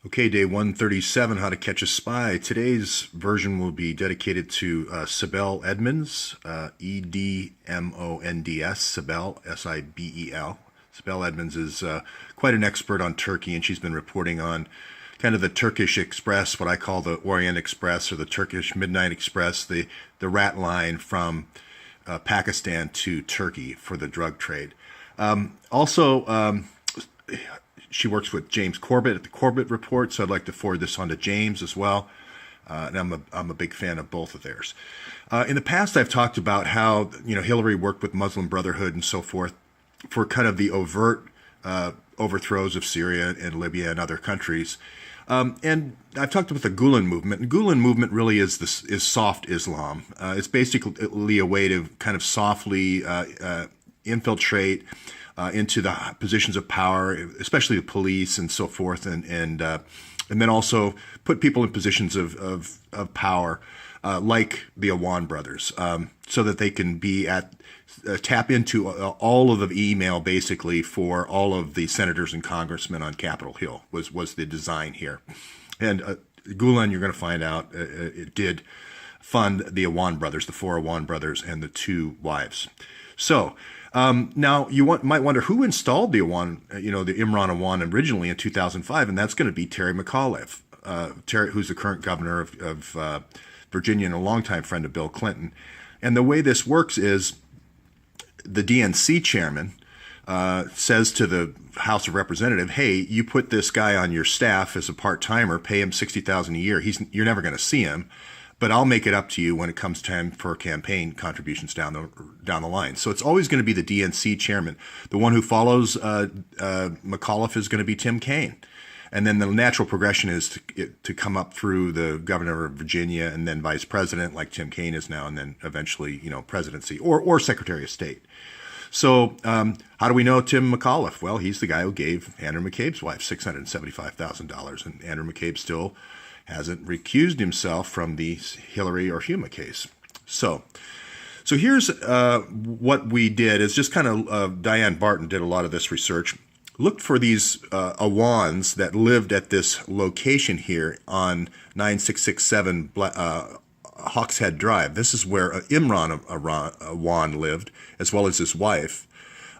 Okay, day 137, How to Catch a Spy. Today's version will be dedicated to Sibel Edmonds, Edmonds, Sibel, Sibel. Sibel Edmonds is quite an expert on Turkey, and she's been reporting on kind of the Turkish Express, what I call the Orient Express or the Turkish Midnight Express, the rat line from Pakistan to Turkey for the drug trade. Also, she works with James Corbett at the Corbett Report, so I'd like to forward this on to James as well. And I'm a big fan of both of theirs. In the past, I've talked about how Hillary worked with Muslim Brotherhood and so forth for kind of the overt overthrows of Syria and Libya and other countries. And I've talked about the Gulen movement. And Gulen movement really is soft Islam. It's basically a way to kind of softly infiltrate into the positions of power, especially the police and so forth, and then also put people in positions of power, like the Awan brothers, so that they can be tap into all of the email basically for all of the senators and congressmen on Capitol Hill was the design here. And Gulen, you're going to find out, it did fund the Awan brothers, the four Awan brothers, and the two wives. So now you might wonder who installed the Awan, the Imran Awan originally in 2005, and that's going to be Terry McAuliffe, who's the current governor of Virginia and a longtime friend of Bill Clinton. And the way this works is the DNC chairman says to the House of Representatives, "Hey, you put this guy on your staff as a part-timer, pay him $60,000 a year. You're never going to see him. But I'll make it up to you when it comes time for campaign contributions down the line." So it's always going to be the DNC chairman. The one who follows McAuliffe is going to be Tim Kaine. And then the natural progression is to come up through the governor of Virginia and then vice president, like Tim Kaine is now, and then eventually, presidency or secretary of state. So how do we know Tim McAuliffe? Well, he's the guy who gave Andrew McCabe's wife $675,000, and Andrew McCabe still hasn't recused himself from the Hillary or Huma case. So here's what we did is just kind of Diane Barton did a lot of this research. Looked for these Awans that lived at this location here on 9667 Hawkshead Drive. This is where Imran Awan lived, as well as his wife,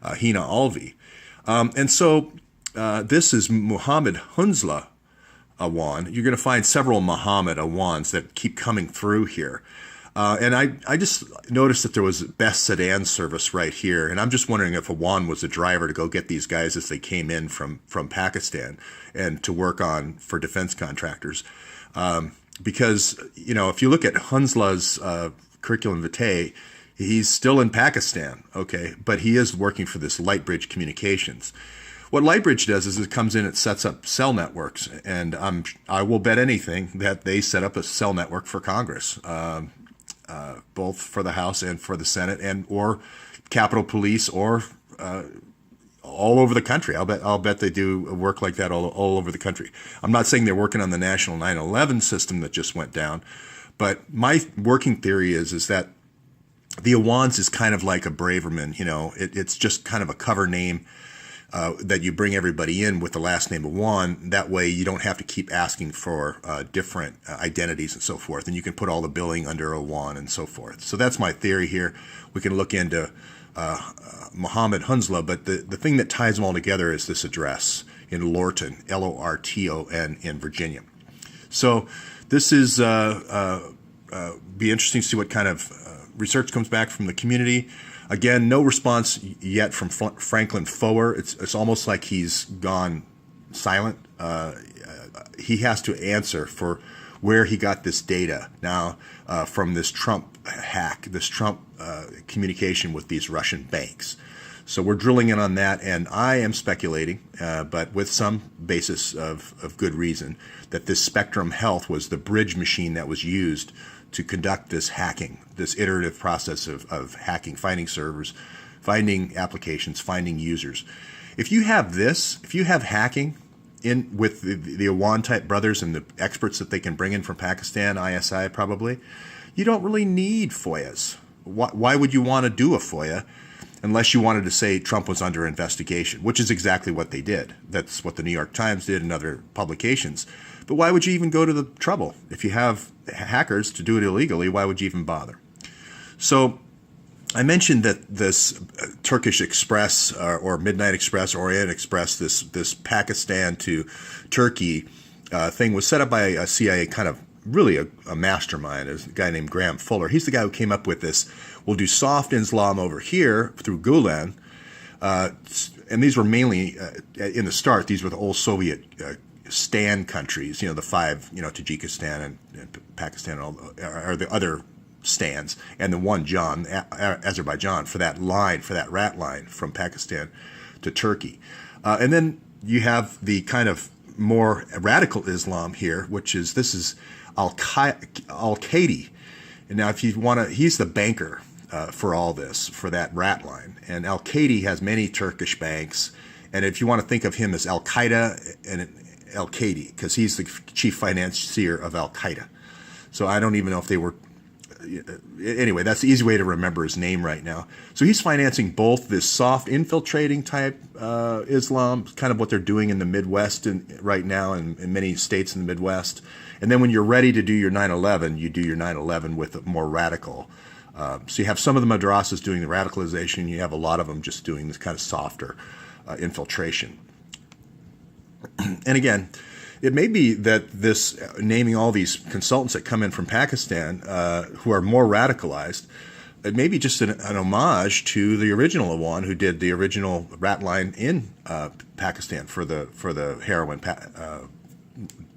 Hina Alvi. And so this is Muhammad Hunzla Awan. You're going to find several Muhammad Awans that keep coming through here. And I just noticed that there was Best Sedan service right here. And I'm just wondering if Awan was a driver to go get these guys as they came in from Pakistan and to work for defense contractors. Because, if you look at Hunzla's curriculum vitae, he's still in Pakistan, okay? But he is working for this Lightbridge Communications. What Lightbridge does is it comes in, it sets up cell networks, and I will bet anything that they set up a cell network for Congress, both for the House and for the Senate, or Capitol Police, or all over the country. I'll bet they do work like that all over the country. I'm not saying they're working on the national 9/11 system that just went down, but my working theory is that the Awans is kind of like a Braverman. It's just kind of a cover name. That you bring everybody in with the last name Awan. That way you don't have to keep asking for different identities and so forth. And you can put all the billing under Awan and so forth. So that's my theory here. We can look into Muhammad Hunzla, but the thing that ties them all together is this address in Lorton, Lorton, in Virginia. So this is be interesting to see what kind of research comes back from the community. Again, no response yet from Franklin Foer. It's almost like he's gone silent. He has to answer for where he got this data now from this Trump hack, this Trump communication with these Russian banks. So we're drilling in on that, and I am speculating, but with some basis of good reason, that this Spectrum Health was the bridge machine that was used to conduct this hacking, this iterative process of hacking, finding servers, finding applications, finding users. If you have hacking in with the Awan type brothers and the experts that they can bring in from Pakistan, ISI probably, you don't really need FOIAs. Why would you want to do a FOIA? unless you wanted to say Trump was under investigation, which is exactly what they did. That's what the New York Times did and other publications. But why would you even go to the trouble? If you have hackers to do it illegally, why would you even bother? So I mentioned that this Turkish Express or Midnight Express, Orient Express, this Pakistan to Turkey thing was set up by a CIA kind of really a mastermind. There's a guy named Graham Fuller. He's the guy who came up with this. We'll do soft Islam over here through Gulen. And these were mainly, in the start, these were the old Soviet Stan countries, the five, Tajikistan and Pakistan, or the other stands, and the one John, Azerbaijan, for that rat line from Pakistan to Turkey. And then you have the kind of more radical Islam here, this is Al-Qaeda. And now if you want to, he's the banker for all this, for that rat line. And Al-Qaeda has many Turkish banks. And if you want to think of him as Al-Qaeda and Al-Qaeda, because he's the chief financier of Al-Qaeda. So I don't even know if they were, anyway, that's the easy way to remember his name right now. So he's financing both this soft infiltrating type Islam, kind of what they're doing in the Midwest right now and in many states in the Midwest. And then when you're ready to do your 9/11, you do your 9/11 with a more radical. So you have some of the madrasas doing the radicalization. You have a lot of them just doing this kind of softer infiltration. And again, it may be that this naming all these consultants that come in from Pakistan who are more radicalized, it may be just an homage to the original Awan who did the original rat line in Pakistan for the heroin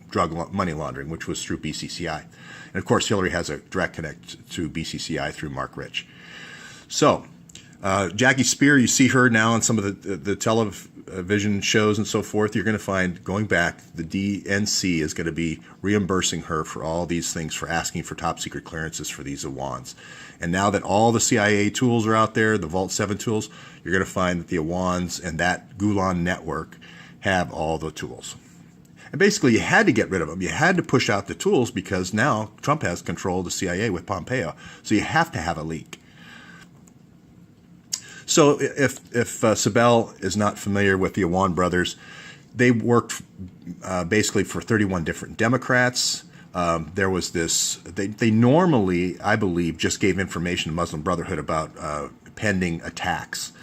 drug money laundering, which was through BCCI. And of course, Hillary has a direct connect to BCCI through Mark Rich. So Jackie Spear, you see her now on some of the television shows and so forth. You're going to find, going back, the DNC is going to be reimbursing her for all these things, for asking for top secret clearances for these Awans. And now that all the CIA tools are out there, the Vault 7 tools, you're going to find that the Awans and that Gulen network have all the tools. And basically, you had to get rid of them. You had to push out the tools because now Trump has control of the CIA with Pompeo. So you have to have a leak. So if Sibel is not familiar with the Awan brothers, they worked basically for 31 different Democrats. There was this, they normally, I believe, just gave information to Muslim Brotherhood about pending attacks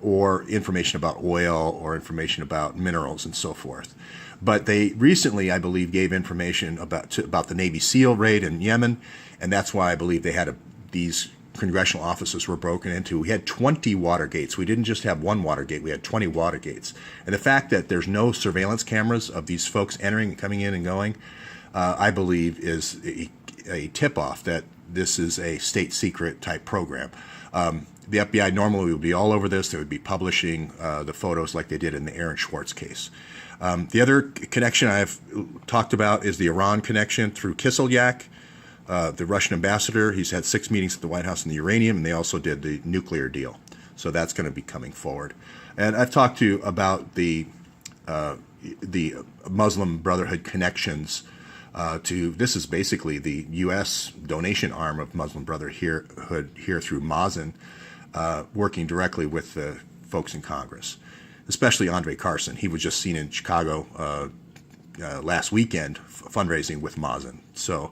or information about oil or information about minerals and so forth. But they recently, I believe, gave information about the Navy SEAL raid in Yemen, and that's why I believe they had these congressional offices were broken into. We had 20 Watergates. We didn't just have one Watergate. We had 20 Watergates. And the fact that there's no surveillance cameras of these folks entering, coming in and going, I believe is a tip-off that this is a state secret type program. The FBI normally would be all over this. They would be publishing the photos like they did in the Aaron Schwartz case. The other connection I've talked about is the Iran connection through Kislyak, the Russian ambassador. He's had 6 meetings at the White House on the uranium, and they also did the nuclear deal. So that's going to be coming forward. And I've talked to you about the Muslim Brotherhood connections this is basically the U.S. donation arm of Muslim Brotherhood here through Mazen, working directly with the folks in Congress, especially Andre Carson. He was just seen in Chicago last weekend fundraising with Mazen. So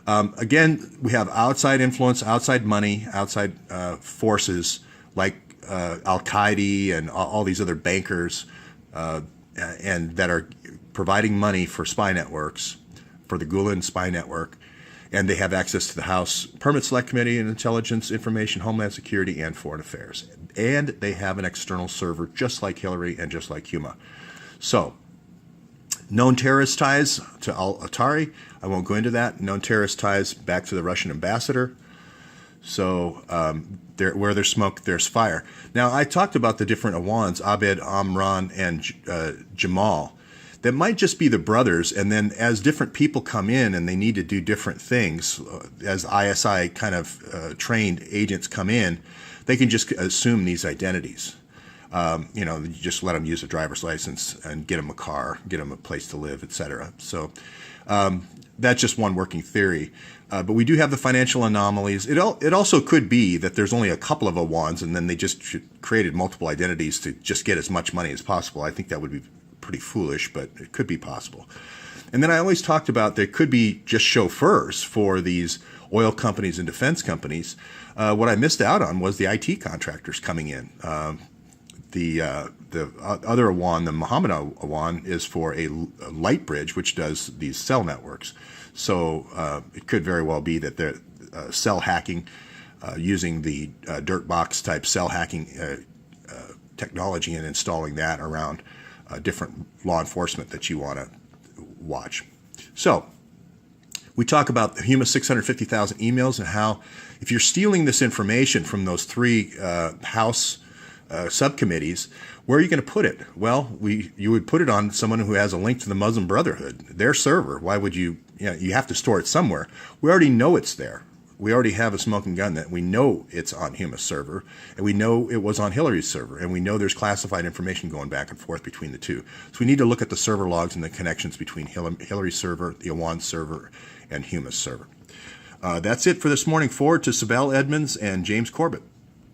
again, we have outside influence, outside money, outside forces like Al-Qaeda and all these other bankers and that are providing money for spy networks, for the Gulen spy network, and they have access to the House Permit Select Committee and Intelligence, Information, Homeland Security, and Foreign Affairs. And they have an external server just like Hillary and just like Huma. So, known terrorist ties to al-Atari. I won't go into that. Known terrorist ties back to the Russian ambassador. So, where there's smoke, there's fire. Now, I talked about the different Awans, Abed, Amran, and Jamal. That might just be the brothers, and then as different people come in and they need to do different things, as ISI kind of trained agents come in, they can just assume these identities. You just let them use a driver's license and get them a car, get them a place to live, etc. So that's just one working theory. But we do have the financial anomalies. It also could be that there's only a couple of Awans, and then they just created multiple identities to just get as much money as possible. I think that would be pretty foolish, but it could be possible. And then I always talked about there could be just chauffeurs for these oil companies and defense companies. What I missed out on was the IT contractors coming in. The other Awan, the Muhammad Awan, is for a light bridge, which does these cell networks. So it could very well be that they're cell hacking using the dirt box type cell hacking technology and installing that around different law enforcement that you want to watch. So we talk about the Humus 650,000 emails and how if you're stealing this information from those three House subcommittees, where are you going to put it? Well, you would put it on someone who has a link to the Muslim Brotherhood, their server. Why would you? You have to store it somewhere. We already know it's there. We already have a smoking gun that we know it's on Humus server, and we know it was on Hillary's server, and we know there's classified information going back and forth between the two. So we need to look at the server logs and the connections between Hillary's server, the Awan server, and Humus server. That's it for this morning. Forward to Sibel Edmonds and James Corbett.